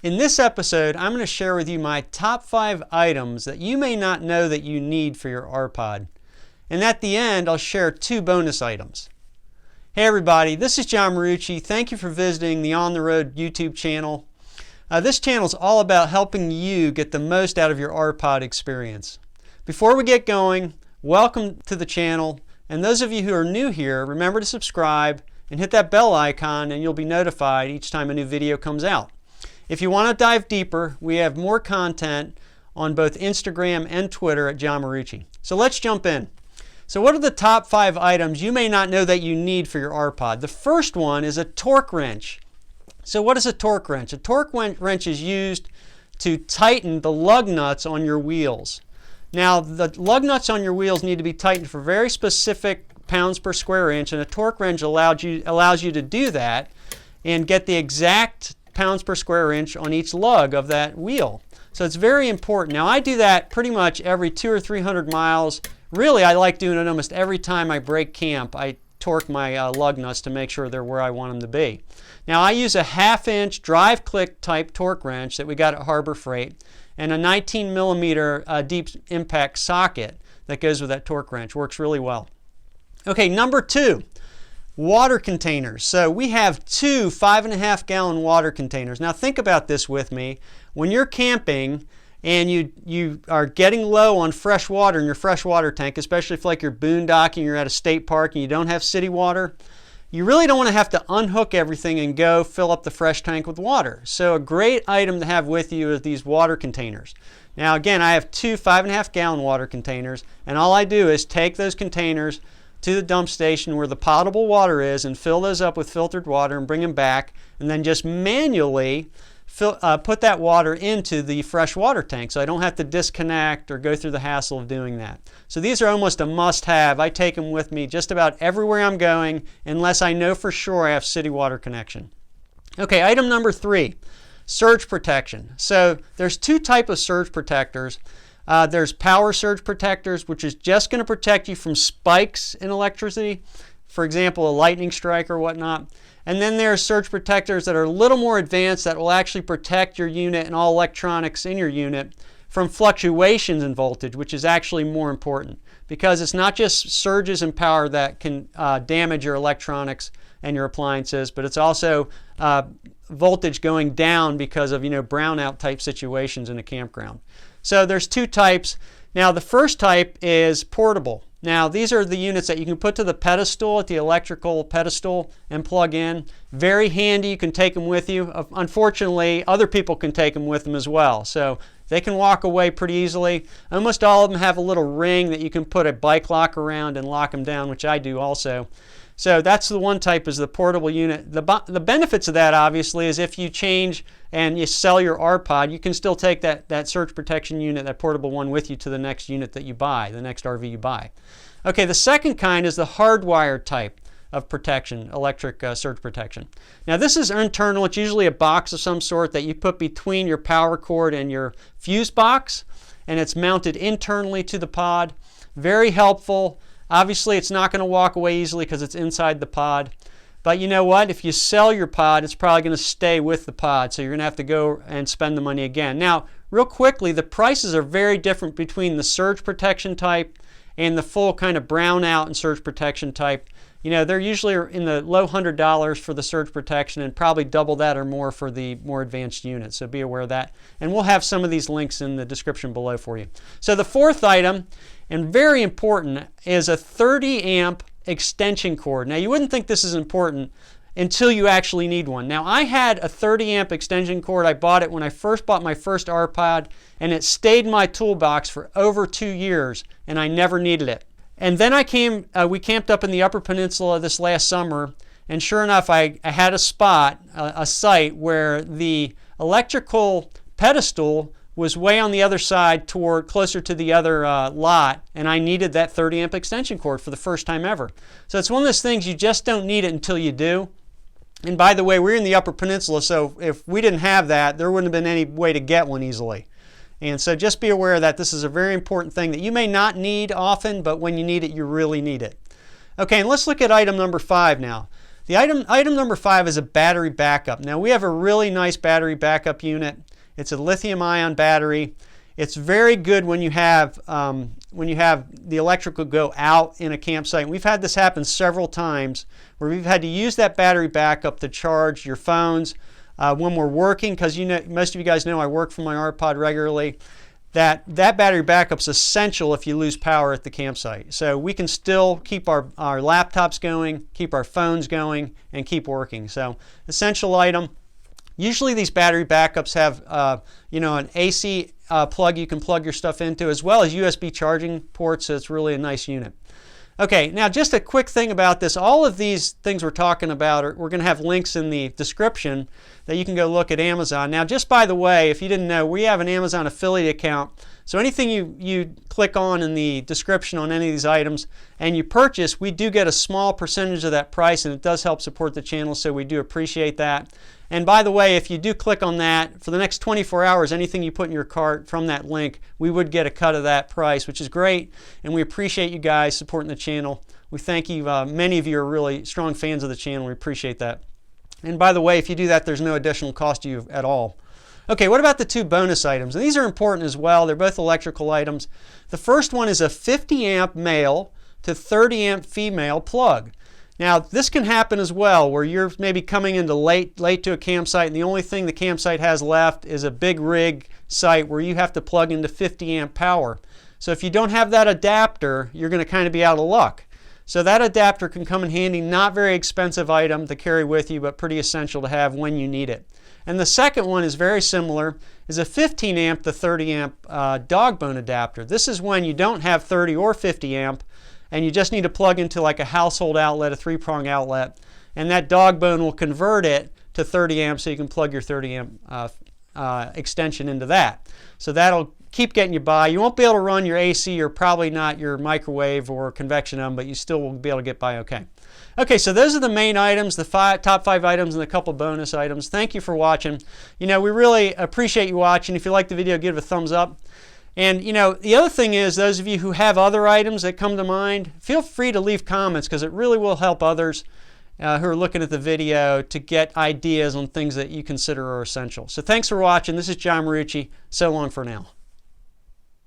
In this episode, I'm going to share with you my top 5 items that you may not know that you need for your R-Pod. And at the end, I'll share 2 bonus items. Hey everybody, this is John Marucci. Thank you for visiting the On the Road YouTube channel. This channel is all about helping you get the most out of your R-Pod experience. Before we get going, welcome to the channel. And those of you who are new here, remember to subscribe and hit that bell icon and you'll be notified each time a new video comes out. If you want to dive deeper, we have more content on both Instagram and Twitter at John Marucci. So let's jump in. So what are the top 5 items you may not know that you need for your R-Pod? The first one is a torque wrench. So what is a torque wrench? A torque wrench is used to tighten the lug nuts on your wheels. Now the lug nuts on your wheels need to be tightened for very specific pounds per square inch, and a torque wrench allows you to do that and get the exact pounds per square inch on each lug of that wheel. So it's very important. Now I do that pretty much every 200 or 300 miles. Really, I like doing it almost every time I break camp. I torque my lug nuts to make sure they're where I want them to be. Now I use a 1/2 inch drive click type torque wrench that we got at Harbor Freight and a 19 millimeter deep impact socket that goes with that torque wrench. Works really well. Okay, number 2. Water containers. So we have 2 5.5 gallon water containers. Now think about this with me. When you're camping and you are getting low on fresh water in your freshwater tank, especially if like you're boondocking, you're at a state park and you don't have city water, you really don't want to have to unhook everything and go fill up the fresh tank with water. So a great item to have with you is these water containers. Now again, I have 2 5.5 gallon water containers, and all I do is take those containers to the dump station where the potable water is and fill those up with filtered water and bring them back, and then just manually put that water into the fresh water tank so I don't have to disconnect or go through the hassle of doing that. So these are almost a must-have. I take them with me just about everywhere I'm going unless I know for sure I have city water connection. Okay, item number 3, surge protection. So there's 2 types of surge protectors. There's power surge protectors, which is just going to protect you from spikes in electricity, for example, a lightning strike or whatnot. And then there's surge protectors that are a little more advanced that will actually protect your unit and all electronics in your unit from fluctuations in voltage, which is actually more important because it's not just surges in power that can damage your electronics and your appliances, but it's also voltage going down because of brownout type situations in a campground. So there's 2 types. Now the first type is portable. Now these are the units that you can put to the pedestal at the electrical pedestal and plug in. Very handy. You can take them with you. Unfortunately, other people can take them with them as well. So they can walk away pretty easily. Almost all of them have a little ring that you can put a bike lock around and lock them down, which I do also. So that's the one type, is the portable unit. The benefits of that obviously is if you change and you sell your R-Pod, you can still take that surge protection unit, that portable one, with you to the next unit that you buy, the next RV you buy. Okay, the second kind is the hardwired type of protection, electric surge protection. Now this is internal. It's usually a box of some sort that you put between your power cord and your fuse box, and it's mounted internally to the pod. Very helpful. Obviously, it's not going to walk away easily because it's inside the pod. But you know what? If you sell your pod, it's probably going to stay with the pod. So you're going to have to go and spend the money again. Now, real quickly, the prices are very different between the surge protection type and the full kind of brownout and surge protection type. They're usually in the low $100 for the surge protection and probably double that or more for the more advanced units. So be aware of that. And we'll have some of these links in the description below for you. So the fourth item, and very important, is a 30 amp extension cord. Now you wouldn't think this is important until you actually need one. Now I had a 30 amp extension cord. I bought it when I first bought my first R-Pod, and it stayed in my toolbox for over 2 years and I never needed it. And then we camped up in the Upper Peninsula this last summer, and sure enough I had a spot, a site where the electrical pedestal was way on the other side closer to the other lot, and I needed that 30 amp extension cord for the first time ever. So it's one of those things, you just don't need it until you do. And by the way, we're in the Upper Peninsula, so if we didn't have that, there wouldn't have been any way to get one easily. And so just be aware that this is a very important thing that you may not need often, but when you need it, you really need it. Okay, and let's look at item number 5 now. The item number 5 is a battery backup. Now we have a really nice battery backup unit. It's a lithium-ion battery. It's very good when you have the electrical go out in a campsite. We've had this happen several times where we've had to use that battery backup to charge your phones when we're working, because most of you guys know I work from my ARPod regularly. That battery backup's essential if you lose power at the campsite. So we can still keep our laptops going, keep our phones going, and keep working. So essential item. Usually these battery backups have an AC plug you can plug your stuff into, as well as USB charging ports, so it's really a nice unit. Okay, now just a quick thing about this. All of these things we're talking about, we're going to have links in the description that you can go look at Amazon. Now, just by the way, if you didn't know, we have an Amazon affiliate account. So anything you click on in the description on any of these items and you purchase, we do get a small percentage of that price, and it does help support the channel, so we do appreciate that. And by the way, if you do click on that, for the next 24 hours, anything you put in your cart from that link, we would get a cut of that price, which is great. And we appreciate you guys supporting the channel. We thank you. Many of you are really strong fans of the channel. We appreciate that. And by the way, if you do that, there's no additional cost to you at all. Okay, what about the 2 bonus items? And these are important as well. They're both electrical items. The first one is a 50 amp male to 30 amp female plug. Now, this can happen as well, where you're maybe coming into late to a campsite, and the only thing the campsite has left is a big rig site where you have to plug into 50 amp power. So if you don't have that adapter, you're going to kind of be out of luck. So that adapter can come in handy. Not very expensive item to carry with you, but pretty essential to have when you need it. And the second one is very similar, is a 15 amp to 30 amp dog bone adapter. This is when you don't have 30 or 50 amp, and you just need to plug into like a household outlet, a 3-prong outlet, and that dog bone will convert it to 30 amps, so you can plug your 30 amp extension into that. So that'll keep getting you by. You won't be able to run your AC, or probably not your microwave or convection oven, but you still will be able to get by okay. Okay, so those are the main items, the top 5 items, and a couple bonus items. Thank you for watching. We really appreciate you watching. If you like the video, give it a thumbs up. And the other thing is, those of you who have other items that come to mind, feel free to leave comments, because it really will help others who are looking at the video to get ideas on things that you consider are essential. So thanks for watching. This is John Marucci. So long for now.